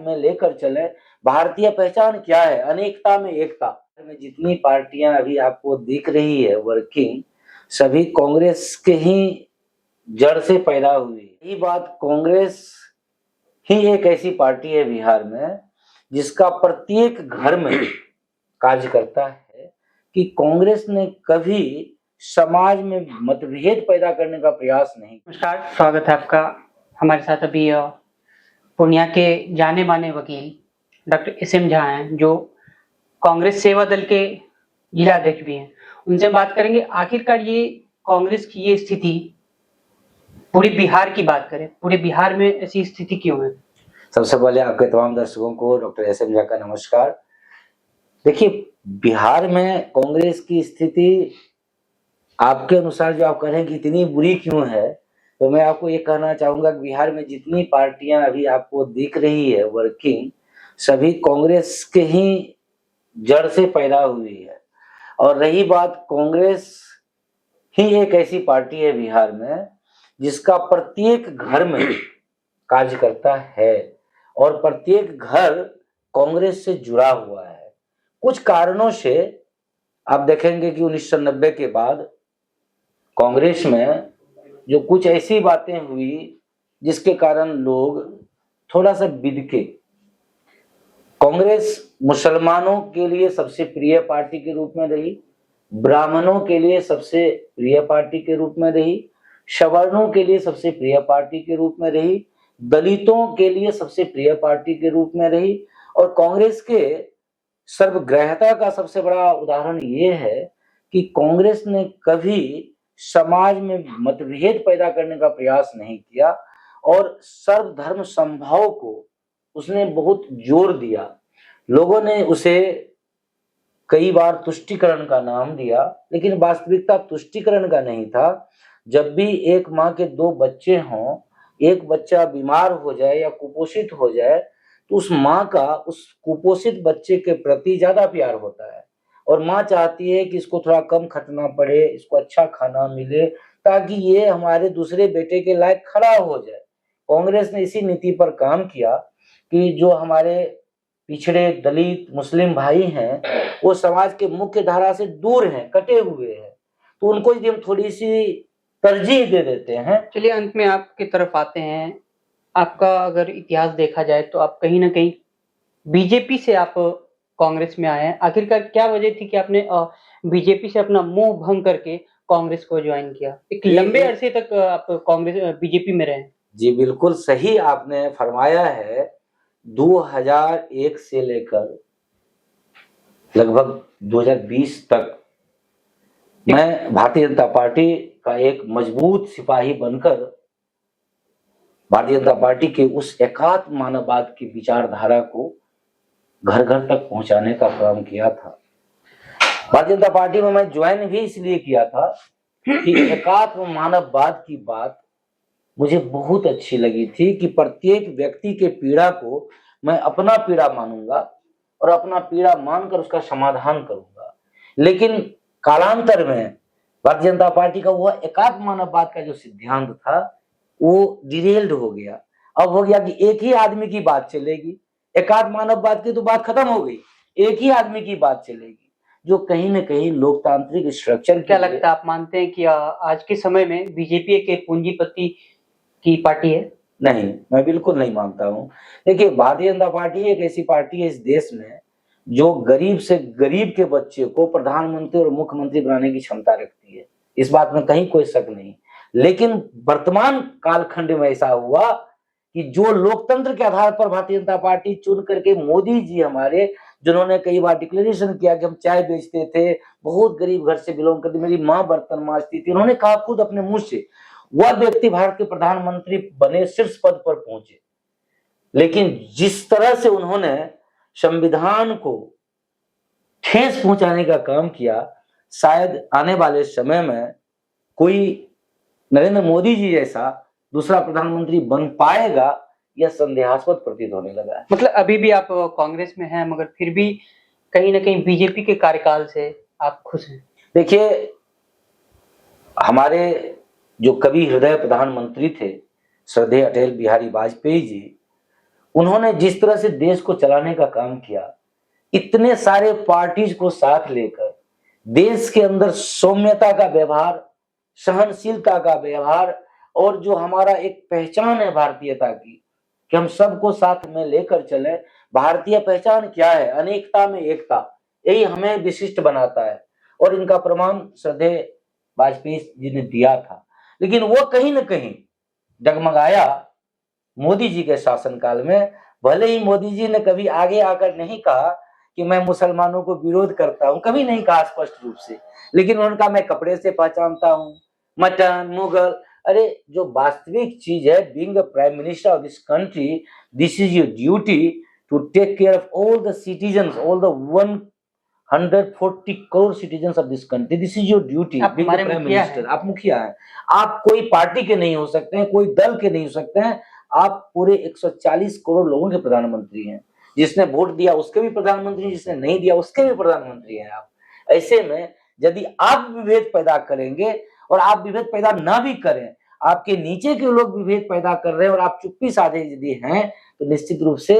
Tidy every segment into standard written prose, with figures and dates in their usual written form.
में लेकर चले। भारतीय पहचान क्या है? अनेकता में एकता। में जितनी पार्टियां अभी आपको दिख रही है वर्किंग, सभी कांग्रेस के ही जड़ से पैदा हुई है। यही बात, कांग्रेस ही एक ऐसी पार्टी है बिहार में जिसका प्रत्येक घर में कार्य करता है कि कांग्रेस ने कभी समाज में मतभेद पैदा करने का प्रयास नहीं। नमस्कार, स्वागत है आपका। हमारे साथ अभी पूर्णिया के जाने माने वकील डॉक्टर एस.एम. झा हैं, जो कांग्रेस सेवा दल के जिला अध्यक्ष भी हैं। उनसे बात करेंगे आखिरकार ये कांग्रेस की ये स्थिति, पूरे बिहार की बात करें, पूरे बिहार में ऐसी स्थिति क्यों है? सबसे पहले आपके तमाम दर्शकों को डॉक्टर एस.एम. झा का नमस्कार। देखिए, बिहार में कांग्रेस की स्थिति आपके अनुसार जो आप कह रहे हैं कि इतनी बुरी क्यों है, तो मैं आपको ये कहना चाहूंगा कि बिहार में जितनी पार्टियां अभी आपको दिख रही है वर्किंग, सभी कांग्रेस के ही जड़ से पैदा हुई है। और रही बात, कांग्रेस ही एक ऐसी पार्टी है बिहार में जिसका प्रत्येक घर में कार्य करता है और प्रत्येक घर कांग्रेस से जुड़ा हुआ है। कुछ कारणों से आप देखेंगे कि 1990 के बाद कांग्रेस में जो कुछ ऐसी बातें हुई जिसके कारण लोग थोड़ा सा बिदके। कांग्रेस मुसलमानों के लिए सबसे प्रिय पार्टी के रूप में रही, ब्राह्मणों के लिए सबसे प्रिय पार्टी के रूप में रही, सवर्णों के लिए सबसे प्रिय पार्टी के रूप में रही, दलितों के लिए सबसे प्रिय पार्टी के रूप में रही। और कांग्रेस के सर्वग्राह्यता का सबसे बड़ा उदाहरण ये है कि कांग्रेस ने कभी समाज में मतभेद पैदा करने का प्रयास नहीं किया और सर्वधर्म समभाव को उसने बहुत जोर दिया। लोगों ने उसे कई बार तुष्टीकरण का नाम दिया, लेकिन वास्तविकता तुष्टीकरण का नहीं था। जब भी एक माँ के दो बच्चे हों, एक बच्चा बीमार हो जाए या कुपोषित हो जाए, तो उस माँ का उस कुपोषित बच्चे के प्रति ज्यादा प्यार होता है और माँ चाहती है कि इसको थोड़ा कम खटना पड़े, इसको अच्छा खाना मिले, ताकि ये हमारे दूसरे बेटे के लायक खड़ा हो जाए। कांग्रेस ने इसी नीति पर काम किया कि जो हमारे पिछड़े दलित मुस्लिम भाई हैं, वो समाज के मुख्य धारा से दूर हैं, कटे हुए हैं, तो उनको यदि हम थोड़ी सी तरजीह दे देते हैं। चलिए, अंत में आपकी तरफ आते हैं। आपका अगर इतिहास देखा जाए तो आप कहीं ना कहीं बीजेपी से आप कांग्रेस में आए हैं। आखिरकार क्या वजह थी कि आपने बीजेपी से अपना मुंह भंग करके कांग्रेस को ज्वाइन किया? एक लंबे अरसे तक आप कांग्रेस बीजेपी में रहे। जी बिल्कुल सही आपने फरमाया है। 2001 से लेकर लगभग 2020 तक मैं भारतीय जनता पार्टी का एक मजबूत सिपाही बनकर भारतीय जनता पार्टी के उस एकात्म मानववाद की विचारधारा को घर घर तक पहुंचाने का काम किया था। भारतीय जनता पार्टी में मैं ज्वाइन भी इसलिए किया था कि एकात्म मानववाद की बात मुझे बहुत अच्छी लगी थी कि प्रत्येक व्यक्ति के पीड़ा को मैं अपना पीड़ा मानूंगा और अपना पीड़ा मानकर उसका समाधान करूंगा। लेकिन कालांतर में भारतीय जनता पार्टी का वह एकात्म मानववाद का जो सिद्धांत था वो डिरेल्ड हो गया। अब हो गया कि एक ही आदमी की बात चलेगी, एकात्म मानववाद की तो बात खत्म हो गई, एक ही आदमी की बात चलेगी, जो कहीं ना कहीं लोकतांत्रिक स्ट्रक्चर। क्या लगता है, आप मानते हैं कि आज के समय में बीजेपी एक पूंजीपति की पार्टी है? नहीं, मैं बिल्कुल नहीं मानता हूँ। देखिए, भारतीय जनता पार्टी एक ऐसी पार्टी है इस देश में जो गरीब से गरीब के बच्चे को प्रधानमंत्री और मुख्यमंत्री बनाने की क्षमता रखती है, इस बात में कहीं कोई शक नहीं। लेकिन वर्तमान कालखंड में ऐसा हुआ कि जो लोकतंत्र के आधार पर भारतीय जनता पार्टी चुन करके मोदी जी हमारे, जिन्होंने कई बार डिक्लेरेशन किया कि हम चाय बेचते थे, बहुत गरीब घर से बिलोंग करते, मेरी माँ बर्तन मांजती थी, उन्होंने कहा खुद अपने मुंह से, वह व्यक्ति भारत के प्रधानमंत्री बने, शीर्ष पद पर पहुंचे। लेकिन जिस तरह से उन्होंने संविधान को ठेस पहुंचाने का काम किया, शायद आने वाले समय में कोई नरेंद्र मोदी जी जैसा दूसरा प्रधानमंत्री बन पाएगा, यह संदेहास्पद प्रतीत होने लगा है। मतलब अभी भी आप कांग्रेस में हैं, मगर फिर भी कहीं ना कहीं बीजेपी के कार्यकाल से आप खुश हैं? देखिए, हमारे जो कवि हृदय प्रधानमंत्री थे श्रद्धेय अटल बिहारी वाजपेयी जी, उन्होंने जिस तरह से देश को चलाने का काम किया, इतने सारे पार्टीज को साथ लेकर देश के अंदर सौम्यता का व्यवहार, सहनशीलता का व्यवहार, और जो हमारा एक पहचान है भारतीयता की कि हम सबको साथ में लेकर चले। भारतीय पहचान क्या है? अनेकता में एकता, यही हमें विशिष्ट बनाता है, और इनका प्रमाण श्रद्धेय वाजपेयी जी ने दिया था। लेकिन वो कहीं ना कहीं डगमगाया मोदी जी के शासनकाल में। भले ही मोदी जी ने कभी आगे आकर नहीं कहा कि मैं मुसलमानों को विरोध करता हूं, कभी नहीं कहा स्पष्ट रूप से, लेकिन उनका मैं कपड़े से पहचानता हूं, मटन, मुगल। अरे जो वास्तविक चीज है, being a prime minister of this country, this is your duty to take care of all the citizens, all the 140 crore citizens of this country. This is your duty being a prime minister. आप मुखिया हैं, आप कोई party के नहीं हो सकते हैं, कोई दल के नहीं हो सकते हैं, आप पूरे 140 करोड़ लोगों के प्रधानमंत्री हैं। जिसने वोट दिया उसके भी प्रधानमंत्री, जिसने नहीं दिया उसके भी प्रधानमंत्री हैं आप। ऐसे में यदि आप विभेद पैदा करेंगे, और आप विभेद पैदा ना भी करें, आपके नीचे के लोग विभेद पैदा कर रहे हैं और आप चुप्पी साधे यदि हैं, तो निश्चित रूप से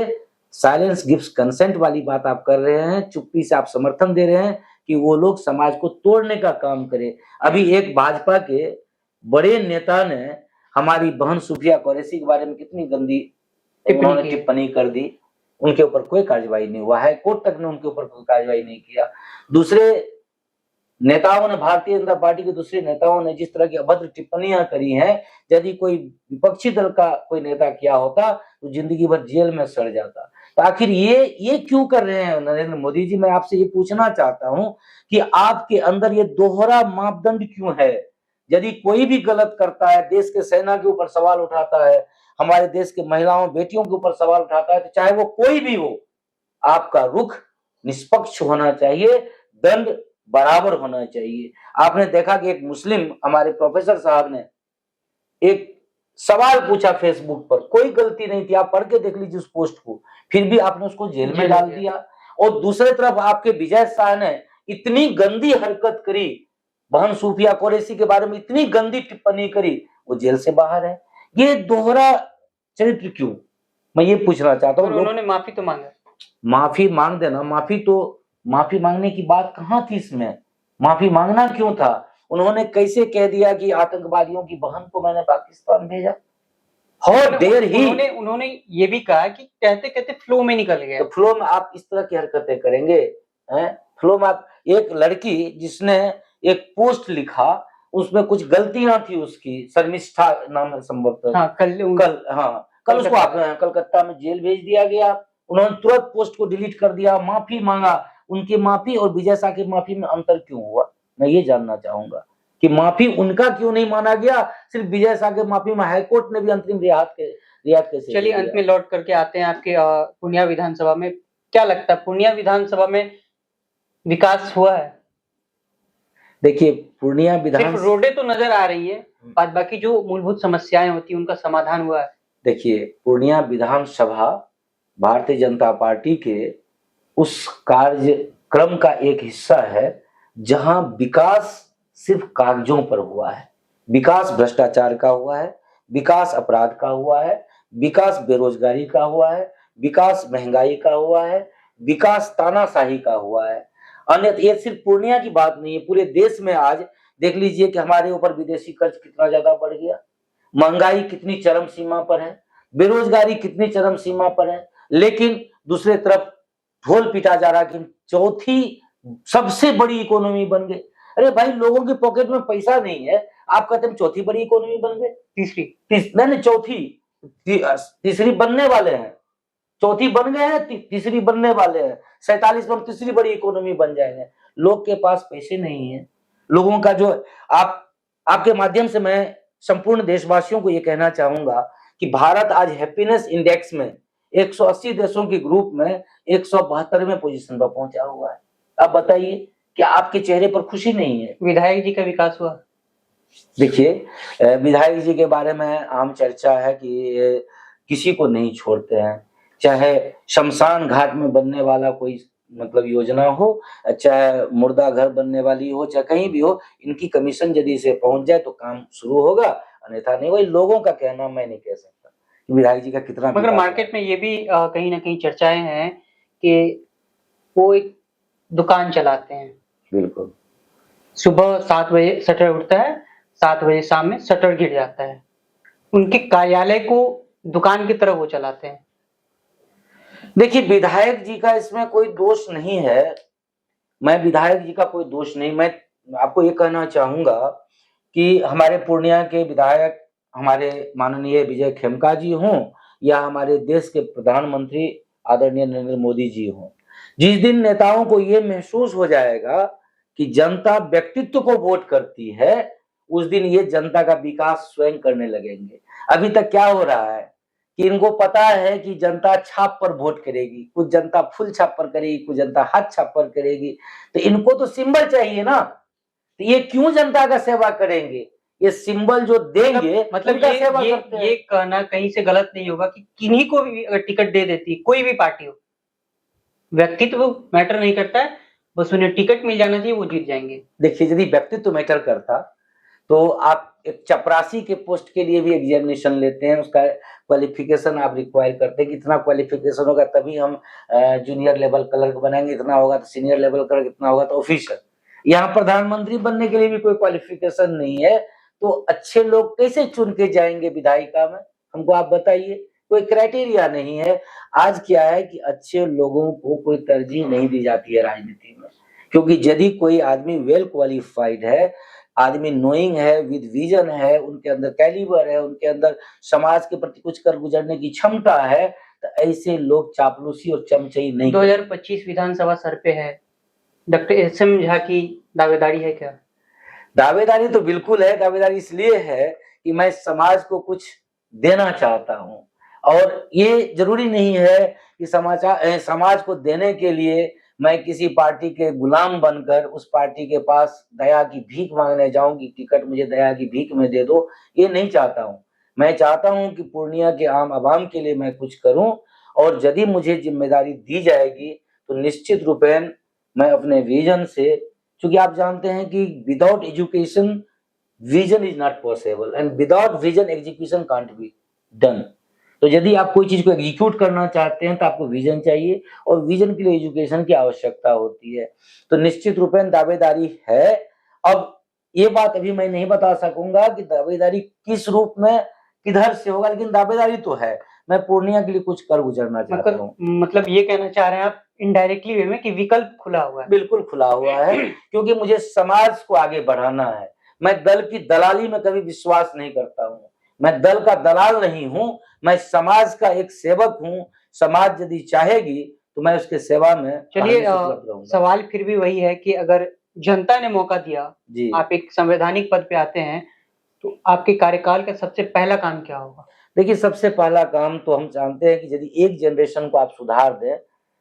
साइलेंस गिव्स कंसेंट वाली बात आप कर रहे हैं। चुप्पी से आप समर्थन दे रहे हैं कि वो लोग समाज को तोड़ने का काम करें। अभी एक भाजपा के बड़े नेता ने हमारी बहन सुप्रिया कुरैशी के बारे में कितनी गंदी टिप्पणी कर दी, उनके ऊपर कोई कार्रवाई नहीं हुआ है, कोर्ट तक ने उनके ऊपर कोई कार्रवाई नहीं किया। दूसरे नेताओं ने, भारतीय जनता पार्टी के दूसरे नेताओं ने जिस तरह की अभद्र टिप्पणियां करी हैं, यदि कोई विपक्षी दल का कोई नेता किया होता तो जिंदगी भर जेल में सड़ जाता। तो आखिर ये क्यों कर रहे हैं नरेंद्र मोदी जी? मैं आपसे ये पूछना चाहता हूं कि आपके अंदर ये दोहरा मापदंड क्यों है? यदि कोई भी गलत करता है, देश के सेना के ऊपर सवाल उठाता है, हमारे देश के महिलाओं बेटियों के ऊपर सवाल उठाता है, तो चाहे वो कोई भी हो, आपका रुख निष्पक्ष होना चाहिए, दंड बराबर होना चाहिए। आपने देखा कि एक मुस्लिम हमारे प्रोफेसर साहब ने एक सवाल पूछा फेसबुक पर, कोई गलती नहीं थी, आप पढ़ के देख लीजिए उस पोस्ट को, फिर भी आपने उसको जेल में डाल दिया। और दूसरी तरफ आपके विजय शाह ने इतनी गंदी हरकत करी, बहन सुप्रिया कुरैशी के बारे में इतनी गंदी टिप्पणी करी, वो जेल से बाहर है। ये दोहरा चरित्र क्यों? मैं ये पूछना चाहता हूँ। उन्होंने माफी तो मांगा, माफी मांग देना, माफी मांगने की बात कहां थी इसमें? माफी मांगना क्यों था? उन्होंने कैसे कह दिया कि आतंकवादियों की बहन को मैंने पाकिस्तान भेजा? How dare he. उन्होंने ये भी कहा कि कहते कहते फ्लो में निकल गया। तो फ्लो में आप इस तरह की हरकतें करेंगे? फ्लो में आप, एक लड़की जिसने एक पोस्ट लिखा, उसमें कुछ गलतियां थी उसकी, शर्मिष्ठा नाम है संभवतः। हाँ, कल उसको कलकत्ता में जेल भेज दिया गया। उन्होंने तुरंत पोस्ट को डिलीट कर दिया, माफी मांगा। उनकी माफी और विजय शाह की माफी में अंतर क्यों हुआ? मैं ये जानना चाहूंगा कि माफी उनका क्यों नहीं माना गया, सिर्फ विजय शाह की माफी में हाईकोर्ट ने भी अंतरिम रियायत कैसे? चलिए अंत में लौट करके आते हैं आपके पूर्णिया विधानसभा में। क्या लगता है पूर्णिया विधानसभा में विकास हुआ है? देखिए, पूर्णिया सिर्फ रोडें तो नजर आ रही है, बाद बाकी जो मूलभूत समस्याएं होती है उनका समाधान हुआ है? देखिए, पूर्णिया विधानसभा भारतीय जनता पार्टी के उस कार्यक्रम का एक हिस्सा है जहां विकास सिर्फ कागजों पर हुआ है। विकास भ्रष्टाचार का हुआ है, विकास अपराध का हुआ है, विकास बेरोजगारी का हुआ है, विकास महंगाई का हुआ है, विकास तानाशाही का हुआ है। अन्यथा ये सिर्फ पूर्णिया की बात नहीं है, पूरे देश में आज देख लीजिए कि हमारे ऊपर विदेशी कर्ज कितना ज्यादा बढ़ गया, महंगाई कितनी चरम सीमा पर है, बेरोजगारी कितनी चरम सीमा पर है। लेकिन दूसरे तरफ ढोल पीटा जा रहा है कि चौथी सबसे बड़ी इकोनॉमी बन गई। अरे भाई, लोगों के पॉकेट में पैसा नहीं है, आप कहते हैं चौथी बड़ी इकोनॉमी बन गई। नहीं, चौथी, तीसरी बनने वाले हैं। चौथी बन गए हैं, तीसरी बनने वाले हैं। 47 में तीसरी बड़ी इकोनॉमी बन जाएंगे। लोग के पास पैसे नहीं है। लोगों का जो आपके माध्यम से मैं संपूर्ण देशवासियों को ये कहना चाहूंगा कि भारत आज हैप्पीनेस इंडेक्स में 180 देशों के ग्रुप में 172वें पोजीशन पर पहुंचा हुआ है। अब बताइए कि आपके चेहरे पर खुशी नहीं है? विधायक जी का विकास हुआ? देखिए, विधायक जी के बारे में आम चर्चा है कि किसी को नहीं छोड़ते हैं, चाहे शमशान घाट में बनने वाला कोई मतलब योजना हो, चाहे मुर्दा घर बनने वाली हो, चाहे कहीं भी हो, इनकी कमीशन यदि इसे पहुंच जाए तो काम शुरू होगा, अन्यथा नहीं। वही लोगों का कहना मैं नहीं कह सकता। विधायक जी का कितना मगर विकास मार्केट में ये भी कहीं ना कहीं चर्चाएं हैं कि वो एक दुकान चलाते हैं। बिल्कुल। सुबह 7 बजे शटर उठता है, 7 बजे शाम में शटर गिर जाता है। उनके कार्यालय को दुकान की तरह वो चलाते हैं। देखिए, विधायक जी का इसमें कोई दोष नहीं है। मैं विधायक जी का कोई दोष नहीं, मैं आपको ये कहना चाहूंगा कि हमारे पूर्णिया के विधायक हमारे माननीय विजय खेमका जी हों या हमारे देश के प्रधानमंत्री आदरणीय नरेंद्र मोदी जी हों, जिस दिन नेताओं को ये महसूस हो जाएगा कि जनता व्यक्तित्व को वोट करती है, उस दिन ये जनता का विकास स्वयं करने लगेंगे। अभी तक क्या हो रहा है कि इनको पता है कि जनता छाप पर वोट करेगी, कुछ जनता फुल छाप पर करेगी, कुछ जनता हाथ छाप पर करेगी, तो इनको तो सिंबल चाहिए ना, तो ये क्यों जनता का सेवा करेंगे? ये सिंबल जो देंगे मतलब उनका सेवा करते हैं। ये कहना कहीं से गलत नहीं होगा कि किन्हीं को भी अगर टिकट दे देती है, कोई भी पार्टी हो, व्यक्तित्व मैटर नहीं करता है, बस उन्हें टिकट मिल जाना चाहिए, वो जीत जाएंगे। देखिए, यदि व्यक्तित्व मैटर करता तो आप एक चपरासी के पोस्ट के लिए भी एग्जामिनेशन लेते हैं, उसका क्वालिफिकेशन आप रिक्वायर करते हैं, कितना क्वालिफिकेशन होगा तभी हम जूनियर लेवल क्लर्क बनाएंगे, इतना होगा तो सीनियर लेवल क्लर्क, इतना होगा तो ऑफिसर। यहाँ प्रधानमंत्री बनने के लिए भी कोई क्वालिफिकेशन नहीं है, तो अच्छे लोग कैसे चुन के जाएंगे विधायिका में? हमको आप बताइए, कोई क्राइटेरिया नहीं है। आज क्या है कि अच्छे लोगों को कोई तरजीह नहीं दी जाती है राजनीति में, क्योंकि यदि कोई आदमी वेल क्वालिफाइड है, आदमी नोइंग है, विद विजन है, उनके अंदर कैलिबर है, उनके अंदर समाज के प्रति कुछ कर गुजरने की क्षमता है, तो ऐसे लोग चापलूसी और चमचई नहीं। 2025 विधानसभा सर पे है, डॉक्टर एसएम झा की दावेदारी है क्या? दावेदारी तो बिल्कुल है। दावेदारी इसलिए है कि मैं समाज को कुछ देना चाहता हूं, और ये जरूरी नहीं है कि समाज को देने के लिए मैं किसी पार्टी के गुलाम बनकर उस पार्टी के पास दया की भीख मांगने जाऊं कि टिकट मुझे दया की भीख में दे दो। ये नहीं चाहता हूं। मैं चाहता हूं कि पूर्णिया के आम आवाम के लिए मैं कुछ करूं, और यदि मुझे जिम्मेदारी दी जाएगी तो निश्चित रूपेण मैं अपने विजन से, क्योंकि आप जानते हैं कि without education vision is not possible, and without vision execution can't be done. तो यदि आप कोई चीज को एग्जीक्यूट करना चाहते हैं तो आपको विजन चाहिए, और विजन के लिए एजुकेशन की आवश्यकता होती है। तो निश्चित रूपेण दावेदारी है। अब ये बात अभी मैं नहीं बता सकूंगा कि दावेदारी किस रूप में किधर से होगा, लेकिन दावेदारी तो है। मैं पूर्णिया के लिए कुछ कर गुजरना चाहता हूँ। मतलब ये कहना चाह रहे हैं आप इनडायरेक्टली वे में कि विकल्प खुला हुआ है? बिल्कुल खुला हुआ है, क्योंकि मुझे समाज को आगे बढ़ाना है। मैं दल की दलाली में कभी विश्वास नहीं करता हूँ। मैं दल का दलाल नहीं हूँ, मैं समाज का एक सेवक हूँ। समाज यदि चाहेगी तो मैं उसके सेवा में चलिए, उपलब्ध रहूंगा। सवाल फिर भी वही है कि अगर जनता ने मौका दिया, जी, आप एक संवैधानिक पद पे आते हैं, तो आपके कार्यकाल का सबसे पहला काम क्या होगा? देखिए, सबसे पहला काम तो हम जानते हैं कि यदि एक जनरेशन को आप सुधार दें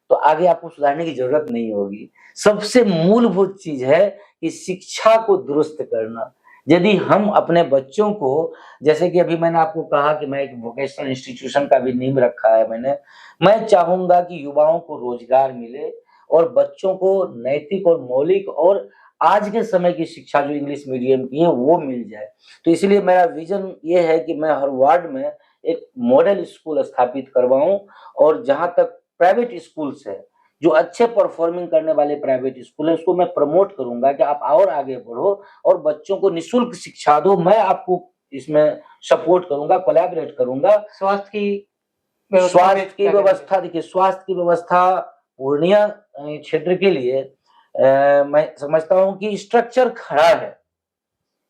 तो आगे आपको सुधारने की जरूरत नहीं होगी। सबसे मूलभूत चीज है कि शिक्षा को दुरुस्त करना। यदि हम अपने बच्चों को, जैसे कि अभी मैंने आपको कहा कि मैं एक वोकेशनल इंस्टीट्यूशन का भी नींव रखा है मैंने, मैं चाहूंगा कि युवाओं को रोजगार मिले और बच्चों को नैतिक और मौलिक और आज के समय की शिक्षा जो इंग्लिश मीडियम की है वो मिल जाए। तो इसलिए मेरा विजन ये है कि मैं हर वार्ड में एक मॉडल स्कूल स्थापित करवाऊं, और जहां तक प्राइवेट स्कूल्स है, जो अच्छे परफॉर्मिंग करने वाले प्राइवेट स्कूल है, उसको मैं प्रमोट करूंगा कि आप और आगे बढ़ो और बच्चों को निःशुल्क शिक्षा दो। मैं आपको इसमें सपोर्ट करूंगा, कोलैबोरेट करूंगा। स्वास्थ्य की व्यवस्था देखिए, स्वास्थ्य की व्यवस्था पूर्णिया क्षेत्र के लिए मैं समझता हूं कि स्ट्रक्चर खड़ा है,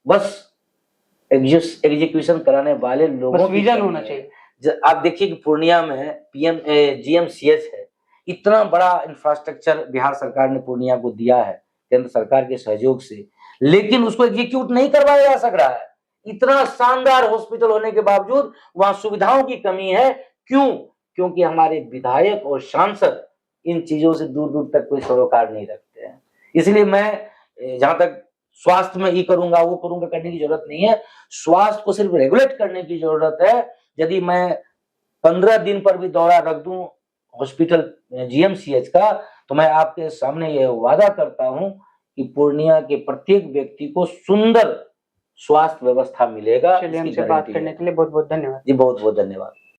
बस एग्जीक्यूशन कराने वाले लोगों की विजन होना चाहिए। आप देखिए कि पूर्णिया में पीएम जीएमसीएच है, इतना बड़ा इंफ्रास्ट्रक्चर बिहार सरकार ने पूर्णिया को दिया है केंद्र सरकार के सहयोग से, लेकिन उसको एग्जीक्यूट नहीं करवाया जा सक रहा है। इतना शानदार हॉस्पिटल होने के बावजूद वहां सुविधाओं की कमी है। क्यों? क्योंकि हमारे विधायक और सांसद इन चीजों से दूर दूर तक कोई सरोकार नहीं रखते हैं। इसलिए मैं जहां तक स्वास्थ्य में ये करूंगा वो करूंगा करने की जरूरत नहीं है। स्वास्थ्य को सिर्फ रेगुलेट करने की जरूरत है। यदि मैं 15 दिन पर भी दौरा रख दूं हॉस्पिटल जीएमसीएच का, तो मैं आपके सामने यह वादा करता हूं कि पूर्णिया के प्रत्येक व्यक्ति को सुंदर स्वास्थ्य व्यवस्था मिलेगा। चलिए, हमसे बात करने के लिए बहुत बहुत धन्यवाद। जी, बहुत बहुत धन्यवाद।